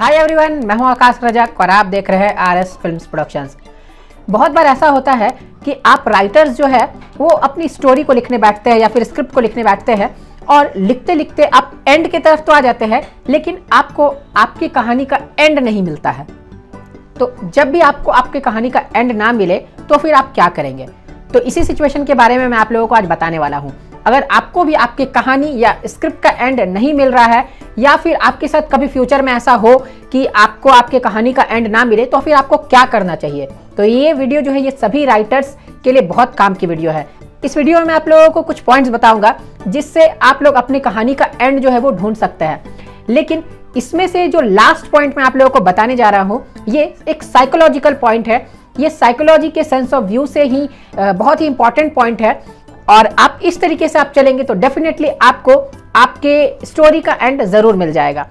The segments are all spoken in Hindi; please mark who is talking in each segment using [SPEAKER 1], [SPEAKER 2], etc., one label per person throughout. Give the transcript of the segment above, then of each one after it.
[SPEAKER 1] हाय एवरीवन, मैं हूं आकाश रजक और आप देख रहे हैं आरएस फिल्म्स प्रोडक्शंस। बहुत बार ऐसा होता है कि आप राइटर्स जो है वो अपनी स्टोरी को लिखने बैठते हैं या फिर स्क्रिप्ट को लिखने बैठते हैं और लिखते लिखते आप एंड की तरफ तो आ जाते हैं, लेकिन आपको आपकी कहानी का एंड नहीं मिलता है। तो जब भी आपको आपकी कहानी का एंड ना मिले तो फिर आप क्या करेंगे? तो इसी सिचुएशन के बारे में मैं आप लोगों को आज बताने वाला हूँ। अगर आपको भी आपकी कहानी या स्क्रिप्ट का एंड नहीं मिल रहा है या फिर आपके साथ कभी फ्यूचर में ऐसा हो कि आपको आपके कहानी का एंड ना मिले, तो फिर आपको क्या करना चाहिए? तो ये वीडियो जो है ये सभी राइटर्स के लिए बहुत काम की वीडियो है। इस वीडियो में मैं आप लोगों को कुछ पॉइंट्स बताऊंगा जिससे आप लोग अपनी कहानी का एंड जो है वो ढूंढ सकते हैं। लेकिन इसमें से जो लास्ट पॉइंट मैं आप लोगों को बताने जा रहा हूँ ये एक साइकोलॉजिकल पॉइंट है। ये साइकोलॉजी के सेंस ऑफ व्यू से ही बहुत ही इंपॉर्टेंट पॉइंट है और आप इस तरीके से आप चलेंगे तो डेफिनेटली आपको आपके स्टोरी का एंड जरूर मिल जाएगा।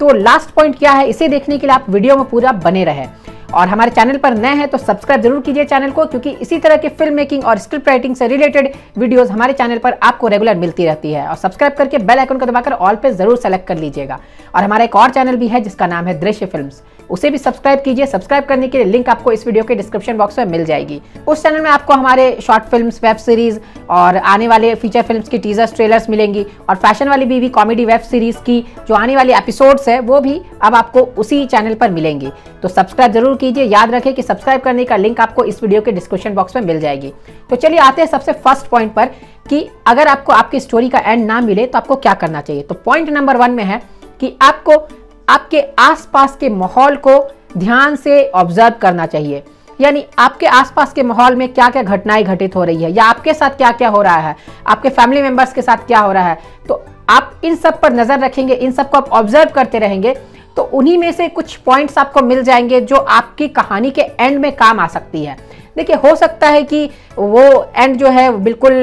[SPEAKER 1] तो लास्ट पॉइंट क्या है, इसे देखने के लिए आप वीडियो में पूरा बने रहें। और हमारे चैनल पर नए हैं तो सब्सक्राइब जरूर कीजिए चैनल को, क्योंकि इसी तरह के फिल्म मेकिंग और स्क्रिप्ट राइटिंग से रिलेटेड वीडियोस हमारे चैनल पर आपको रेगुलर मिलती रहती है। और सब्सक्राइब करके बेल आइकन को दबाकर ऑल पे जरूर सेलेक्ट कर लीजिएगा। और हमारा एक और चैनल भी है जिसका नाम है दृश्य फिल्म्स, उसे भी सब्सक्राइब कीजिए। सब्सक्राइब करने के लिए लिंक आपको इस वीडियो के डिस्क्रिप्शन बॉक्स में मिल जाएगी। उस चैनल में आपको हमारे शॉर्ट फिल्म्स, वेब सीरीज और आने वाले फीचर फिल्म्स की टीजर्स, ट्रेलर्स मिलेंगी। और फैशन वाली भी कॉमेडी वेब सीरीज की जो आने वाली एपिसोड्स है वो भी अब आपको उसी चैनल पर मिलेंगी। तो सब्सक्राइब जरूर कीजिए। याद रखें कि सब्सक्राइब करने का लिंक आपको इस वीडियो के डिस्क्रिप्शन बॉक्स में मिल जाएगी। तो चलिए आते हैं सबसे फर्स्ट पॉइंट पर कि अगर आपको आपकी स्टोरी का एंड ना मिले तो आपको क्या करना चाहिए। तो पॉइंट नंबर 1 में है कि आपको आपके आसपास के माहौल को ध्यान से ऑब्जर्व करना चाहिए। यानी आपके आसपास के माहौल में क्या क्या घटनाएं घटित हो रही है या आपके साथ क्या क्या हो रहा है, आपके फैमिली मेंबर्स के साथ क्या हो रहा है, तो आप इन सब पर नजर रखेंगे, इन सब को आप ऑब्जर्व करते रहेंगे तो उन्हीं में से कुछ पॉइंट्स आपको मिल जाएंगे जो आपकी कहानी के एंड में काम आ सकती है। देखिए, हो सकता है कि वो एंड जो है बिल्कुल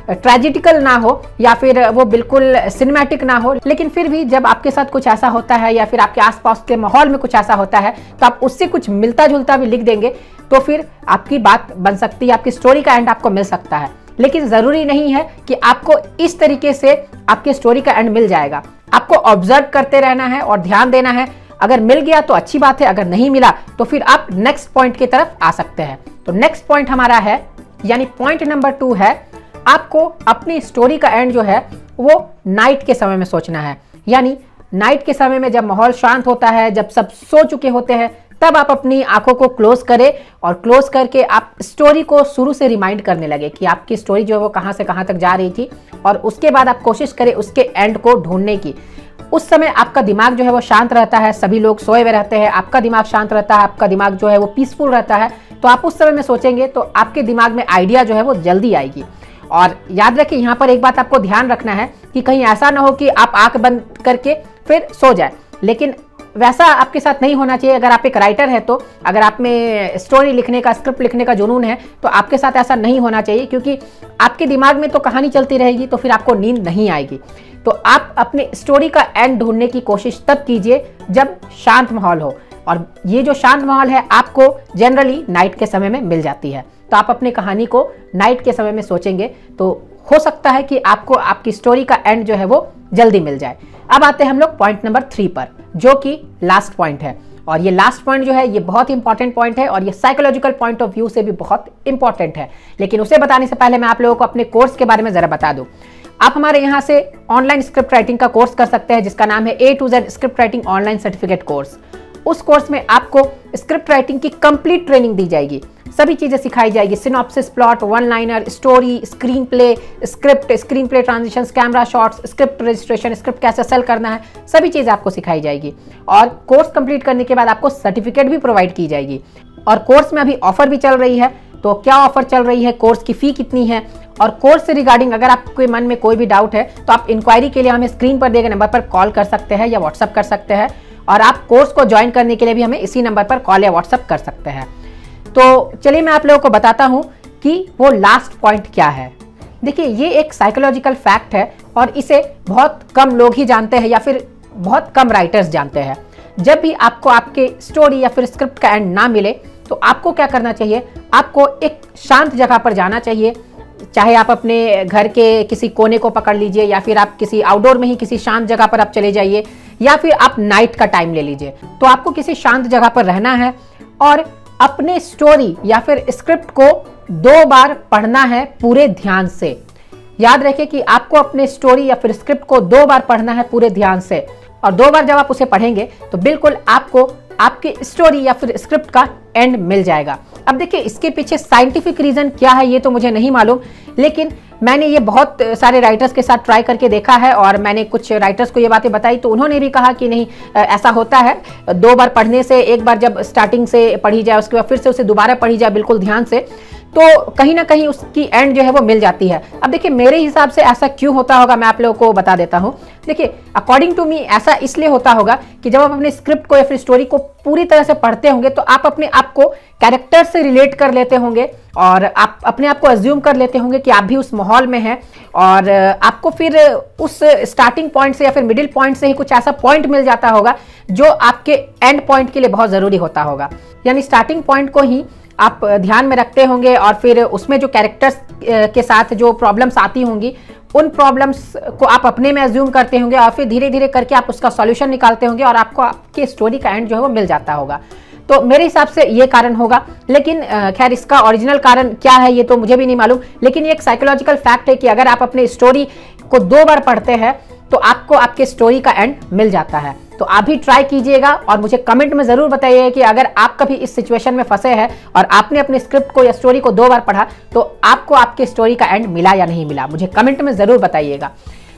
[SPEAKER 1] ट्रेजिडिकल ना हो या फिर वो बिल्कुल सिनेमैटिक ना हो, लेकिन फिर भी जब आपके साथ कुछ ऐसा होता है या फिर आपके आसपास के माहौल में कुछ ऐसा होता है तो आप उससे कुछ मिलता जुलता भी लिख देंगे तो फिर आपकी बात बन सकती है, आपकी स्टोरी का एंड आपको मिल सकता है। लेकिन जरूरी नहीं है कि आपको इस तरीके से आपकी स्टोरी का एंड मिल जाएगा। आपको ऑब्जर्व करते रहना है और ध्यान देना है। अगर मिल गया तो अच्छी बात है, अगर नहीं मिला तो फिर आप नेक्स्ट पॉइंट की तरफ आ सकते हैं। तो नेक्स्ट पॉइंट हमारा है, यानी पॉइंट नंबर 2 है, आपको अपनी स्टोरी का एंड जो है वो नाइट के समय में सोचना है। यानी नाइट के समय में जब माहौल शांत होता है, जब सब सो चुके होते हैं, तब आप अपनी आंखों को क्लोज करें और क्लोज करके आप स्टोरी को शुरू से रिमाइंड करने लगे कि आपकी स्टोरी जो है वो कहां से कहां तक जा रही थी। और उसके बाद आप कोशिश करें उसके एंड को ढूंढने की। उस समय आपका दिमाग जो है वो शांत रहता है, सभी लोग सोए हुए रहते हैं, आपका दिमाग शांत रहता है, आपका दिमाग जो है वो पीसफुल रहता है। तो आप उस समय में सोचेंगे तो आपके दिमाग में आइडिया जो है वो जल्दी आएगी। और याद रखिए, यहाँ पर एक बात आपको ध्यान रखना है कि कहीं ऐसा ना हो कि आप आंख बंद करके फिर सो जाए। लेकिन वैसा आपके साथ नहीं होना चाहिए। अगर आप एक राइटर है तो अगर आप में स्टोरी लिखने का, स्क्रिप्ट लिखने का जुनून है तो आपके साथ ऐसा नहीं होना चाहिए, क्योंकि आपके दिमाग में तो कहानी चलती रहेगी तो फिर आपको नींद नहीं आएगी। तो आप अपने स्टोरी का एंड ढूंढने की कोशिश तब कीजिए जब शांत माहौल हो, और ये जो शांत माहौल है आपको जनरली नाइट के समय में मिल जाती है। तो आप अपनी कहानी को नाइट के समय में सोचेंगे तो हो सकता है कि आपको आपकी स्टोरी का एंड जो है वो जल्दी मिल जाए। अब आते हैं हम लोग पॉइंट नंबर 3 पर, जो कि लास्ट पॉइंट है। और ये लास्ट पॉइंट जो है ये बहुत इंपॉर्टेंट पॉइंट है और ये साइकोलॉजिकल पॉइंट ऑफ व्यू से भी बहुत इंपॉर्टेंट है। लेकिन उसे बताने से पहले मैं आप लोगों को अपने कोर्स के बारे में जरा बता दूं। आप हमारे यहाँ से ऑनलाइन स्क्रिप्ट राइटिंग का कोर्स कर सकते हैं जिसका नाम है A to Z script writing online certificate course. उस कोर्स में आपको स्क्रिप्ट राइटिंग की कंप्लीट ट्रेनिंग दी जाएगी, सभी चीजें सिखाई जाएगी। Synopsis, plot, one liner, story, screen play, script, screen play transitions, camera shots, script registration, script कैसे सेल करना है, सभी चीजें आपको सिखाई जाएगी। और कोर्स कंप्लीट करने के बाद आपको सर्टिफिकेट भी प्रोवाइड की जाएगी। और कोर्स में अभी ऑफर भी चल रही है। तो क्या ऑफर चल रही है, कोर्स की फी कितनी है और कोर्स से रिगार्डिंग अगर आपके मन में कोई भी डाउट है तो आप इंक्वायरी के लिए हमें स्क्रीन पर दिए गए नंबर पर कॉल कर सकते हैं या व्हाट्सअप कर सकते हैं। और आप कोर्स को ज्वाइन करने के लिए भी हमें इसी नंबर पर कॉल या व्हाट्सअप कर सकते हैं। तो चलिए मैं आप लोगों को बताता हूं कि वो लास्ट पॉइंट क्या है। देखिए, ये एक साइकोलॉजिकल फैक्ट है और इसे बहुत कम लोग ही जानते हैं या फिर बहुत कम राइटर्स जानते हैं। जब भी आपको आपके स्टोरी या फिर स्क्रिप्ट का एंड ना मिले तो आपको क्या करना चाहिए, आपको एक शांत जगह पर जाना चाहिए। चाहे आप अपने घर के किसी कोने को पकड़ लीजिए या फिर आप किसी आउटडोर में ही किसी शांत जगह पर आप चले जाइए, या फिर आप नाइट का टाइम ले लीजिए। तो आपको किसी शांत जगह पर रहना है और अपने स्टोरी या फिर स्क्रिप्ट को 2 बार पढ़ना है पूरे ध्यान से। याद रखें कि आपको अपने स्टोरी या फिर स्क्रिप्ट को 2 बार पढ़ना है पूरे ध्यान से, और 2 बार जब आप उसे पढ़ेंगे तो बिल्कुल आपको आपकी स्टोरी या फिर स्क्रिप्ट का एंड मिल जाएगा। अब देखिए, इसके पीछे साइंटिफिक रीजन क्या है ये तो मुझे नहीं मालूम, लेकिन मैंने ये बहुत सारे राइटर्स के साथ ट्राई करके देखा है और मैंने कुछ राइटर्स को ये बातें बताई तो उन्होंने भी कहा कि नहीं, ऐसा होता है। 2 बार पढ़ने से, एक बार जब स्टार्टिंग से पढ़ी जाए उसके बाद फिर से उसे दोबारा पढ़ी जाए बिल्कुल ध्यान से, तो कहीं ना कहीं उसकी एंड जो है वो मिल जाती है। अब देखिए, मेरे हिसाब से ऐसा क्यों होता होगा मैं आप लोगों को बता देता हूँ। देखिए, अकॉर्डिंग टू मी ऐसा इसलिए होता होगा कि जब आप अपने स्क्रिप्ट को या फिर स्टोरी को पूरी तरह से पढ़ते होंगे तो आप अपने आप को कैरेक्टर से रिलेट कर लेते होंगे और आप अपने आप को अज्यूम कर लेते होंगे कि आप भी उस माहौल में हैं, और आपको फिर उस स्टार्टिंग पॉइंट से या फिर मिडिल पॉइंट से ही कुछ ऐसा पॉइंट मिल जाता होगा जो आपके एंड पॉइंट के लिए बहुत जरूरी होता होगा। यानी स्टार्टिंग पॉइंट को ही आप ध्यान में रखते होंगे और फिर उसमें जो कैरेक्टर्स के साथ जो प्रॉब्लम्स आती होंगी उन प्रॉब्लम्स को आप अपने में अज्यूम करते होंगे और फिर धीरे धीरे करके आप उसका सॉल्यूशन निकालते होंगे और आपको आपकी स्टोरी का एंड जो है वो मिल जाता होगा। तो मेरे हिसाब से ये कारण होगा, लेकिन खैर इसका ओरिजिनल कारण क्या है ये तो मुझे भी नहीं मालूम, लेकिन ये एक साइकोलॉजिकल फैक्ट है कि अगर आप अपने स्टोरी को 2 बार पढ़ते हैं तो आपको आपके स्टोरी का एंड मिल जाता है। तो आप भी ट्राई कीजिएगा और मुझे कमेंट में जरूर बताइए कि अगर आप कभी इस सिचुएशन में फंसे हैं और आपने अपने स्क्रिप्ट को या स्टोरी को 2 बार पढ़ा तो आपको आपके स्टोरी का एंड मिला या नहीं मिला, मुझे कमेंट में जरूर बताइएगा।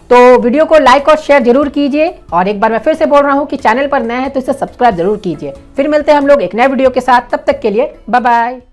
[SPEAKER 1] तो वीडियो को लाइक और शेयर जरूर कीजिए, और एक बार मैं फिर से बोल रहा हूं कि चैनल पर नए हैं तो इसे सब्सक्राइब जरूर कीजिए। फिर मिलते हैं हम लोग एक नए वीडियो के साथ, तब तक के लिए बाय बाय।